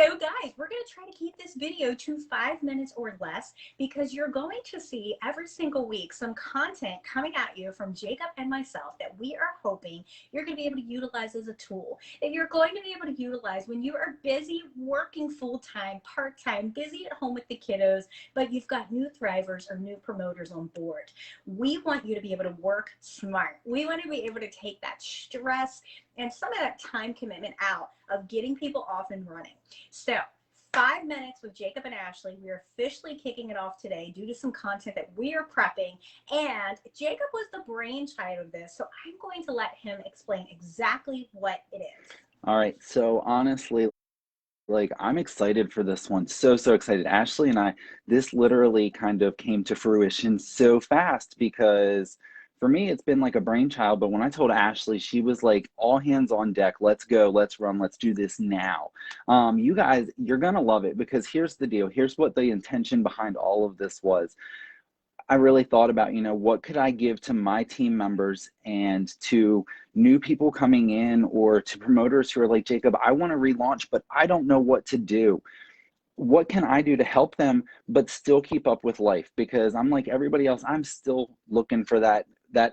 So guys, we're going to try to keep this video to 5 minutes or less because you're going to see every single week some content coming at you from Jacob and myself that we are hoping you're going to be able to utilize as a tool, that you're going to be able to utilize when you are busy working full-time, part-time, busy at home with the kiddos, but you've got new thrivers or new promoters on board. We want you to be able to work smart. We want to be able to take that stress and some of that time commitment out of getting people off and running. So 5 minutes with Jacob and Ashley. We are officially kicking it off today due to some content that we are prepping. And Jacob was the brainchild of this, so I'm going to let him explain exactly what it is. All right. So honestly, like, I'm excited for this one. So excited. Ashley and I, this literally kind of came to fruition so fast because for me, it's been like a brainchild. But when I told Ashley, she was like, all hands on deck. Let's go. Let's run. Let's do this now. You guys, you're going to love it because here's the deal. Here's what the intention behind all of this was. I really thought about, what could I give to my team members and to new people coming in or to promoters who are like, Jacob, I want to relaunch, but I don't know what to do. What can I do to help them, but still keep up with life? Because I'm like everybody else, I'm still looking for that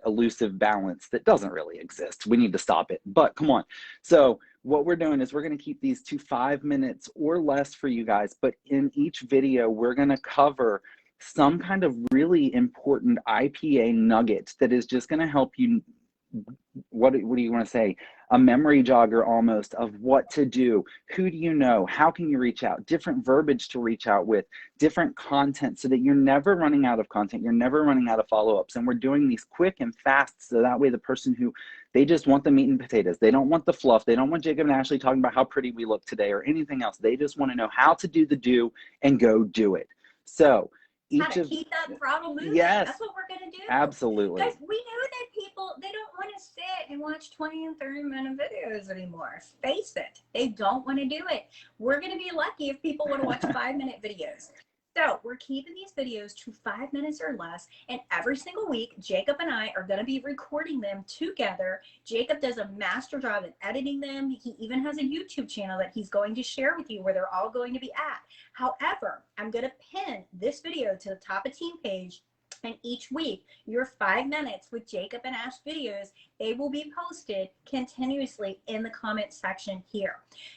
elusive balance that doesn't really exist. We need to stop it, but come on. So what we're doing is we're going to keep these to 5 minutes or less for you guys. But in each video, we're going to cover some kind of really important IPA nugget that is just going to help you. What do you want to say? A memory jogger almost of what to do. Who do you know? How can you reach out? Different verbiage to reach out with, different content so that you're never running out of content. You're never running out of follow-ups. And we're doing these quick and fast so that way the person who, they just want the meat and potatoes. They don't want the fluff. They don't want Jacob and Ashley talking about how pretty we look today or anything else. They just want to know how to do the do and go do it. So how to keep that throttle moving. Yes, that's what we're going to do. Absolutely. Guys, we know that people, they don't want to sit and watch 20 and 30-minute videos anymore. Face it, they don't want to do it. We're going to be lucky if people want to watch 5-minute videos. So we're keeping these videos to 5 minutes or less, and every single week, Jacob and I are going to be recording them together. Jacob does a master job at editing them. He even has a YouTube channel that he's going to share with you where they're all going to be at. However, I'm going to pin this video to the top of Team Page, and each week, your 5 minutes with Jacob and Ash videos, they will be posted continuously in the comment section here.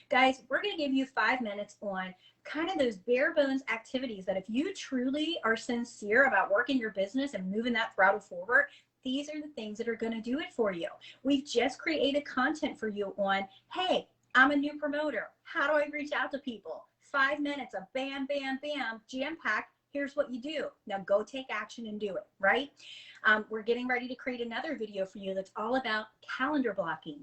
Guys, we're going to give you 5 minutes on kind of those bare bones activities that if you truly are sincere about working your business and moving that throttle forward, these are the things that are going to do it for you. We've just created content for you on, hey, I'm a new promoter. How do I reach out to people? 5 minutes of bam, bam, bam, jam-packed. Here's what you do. Now go take action and do it, right? We're getting ready to create another video for you that's all about calendar blocking.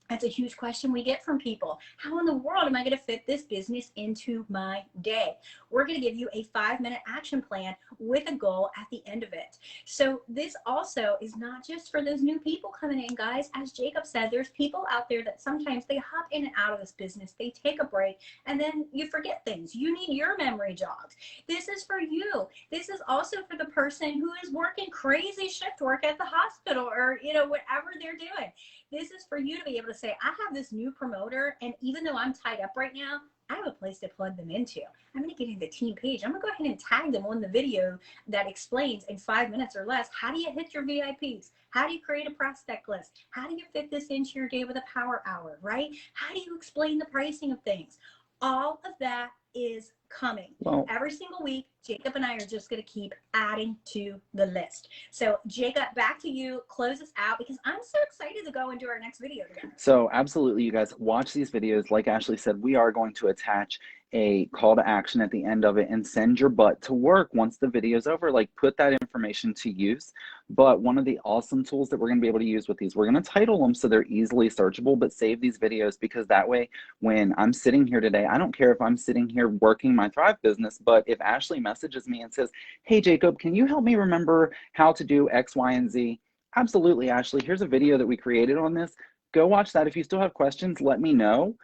That's a huge question we get from people. How in the world am I going to fit this business into my day? We're going to give you a 5-minute action plan with a goal at the end of it. So this also is not just for those new people coming in, guys. As Jacob said, there's people out there that sometimes they hop in and out of this business. They take a break and then you forget things. You need your memory jogs. This is for you. This is also for the person who is working crazy shift work at the hospital or, whatever they're doing. This is for you to be able to say, I have this new promoter, and even though I'm tied up right now, I have a place to plug them into. I'm going to get into Team Page. I'm going to go ahead and tag them on the video that explains in 5 minutes or less, how do you hit your VIPs? How do you create a prospect list? How do you fit this into your day with a power hour, right? How do you explain the pricing of things? All of that is coming. Well, every single week, Jacob and I are just going to keep adding to the list. So Jacob, back to you. Close us out because I'm so excited to go and do our next video together. So absolutely, you guys watch these videos. Like Ashley said, we are going to attach a call to action at the end of it and send your butt to work once the video is over. Like, put that information to use. But one of the awesome tools that we're going to be able to use with these, we're going to title them so they're easily searchable, but save these videos because that way when I'm sitting here today, I don't care if I'm sitting here working my Thrive business, but if Ashley messages me and says, hey Jacob, can you help me remember how to do X, Y, and Z? Absolutely, Ashley, here's a video that we created on this. Go watch that. If you still have questions, let me know.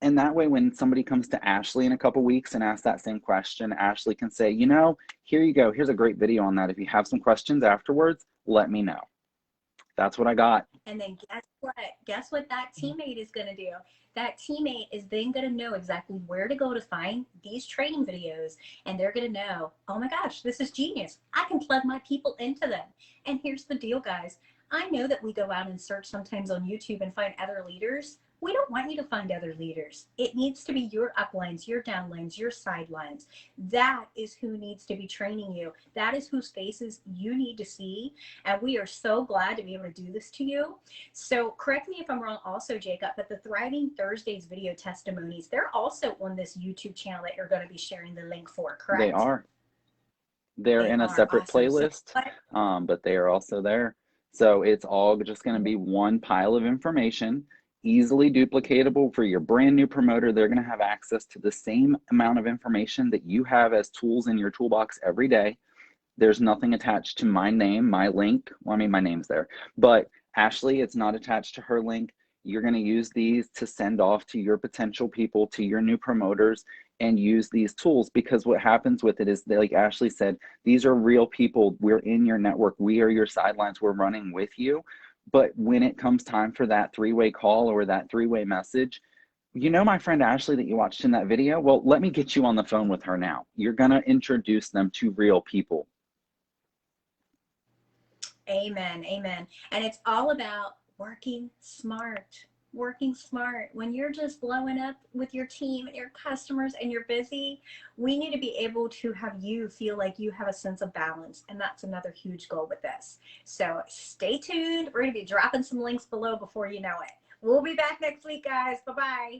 And that way, when somebody comes to Ashley in a couple weeks and asks that same question, Ashley can say, here you go. Here's a great video on that. If you have some questions afterwards, let me know. That's what I got. And then guess what? Guess what that teammate is going to do? That teammate is then going to know exactly where to go to find these training videos. And they're going to know, oh my gosh, this is genius. I can plug my people into them. And here's the deal, guys. I know that we go out and search sometimes on YouTube and find other leaders. We don't want you to find other leaders. It needs to be your uplines, your downlines, your sidelines. That is who needs to be training you. That is whose faces you need to see. And we are so glad to be able to do this to you. So correct me if I'm wrong also, Jacob, but the Thriving Thursdays video testimonies, they're also on this YouTube channel that you're going to be sharing the link for, correct? They are. They're in a separate awesome. playlist, but they are also there. So it's all just going to be one pile of information, easily duplicatable for your brand new promoter. They're going to have access to the same amount of information that you have as tools in your toolbox every day. There's nothing attached to my name, my link. Well, I mean, my name's there, but Ashley, it's not attached to her link. You're going to use these to send off to your potential people, to your new promoters, and use these tools, because what happens with it is, like Ashley said, these are real people. We're in your network. We are your sidelines. We're running with you. But when it comes time for that three-way call or that three-way message, you know my friend Ashley that you watched in that video? Well, let me get you on the phone with her now. You're going to introduce them to real people. Amen. Amen. And it's all about working smart. Working smart. When you're just blowing up with your team and your customers and you're busy, we need to be able to have you feel like you have a sense of balance. And that's another huge goal with this. So stay tuned. We're going to be dropping some links below before you know it. We'll be back next week, guys. Bye-bye.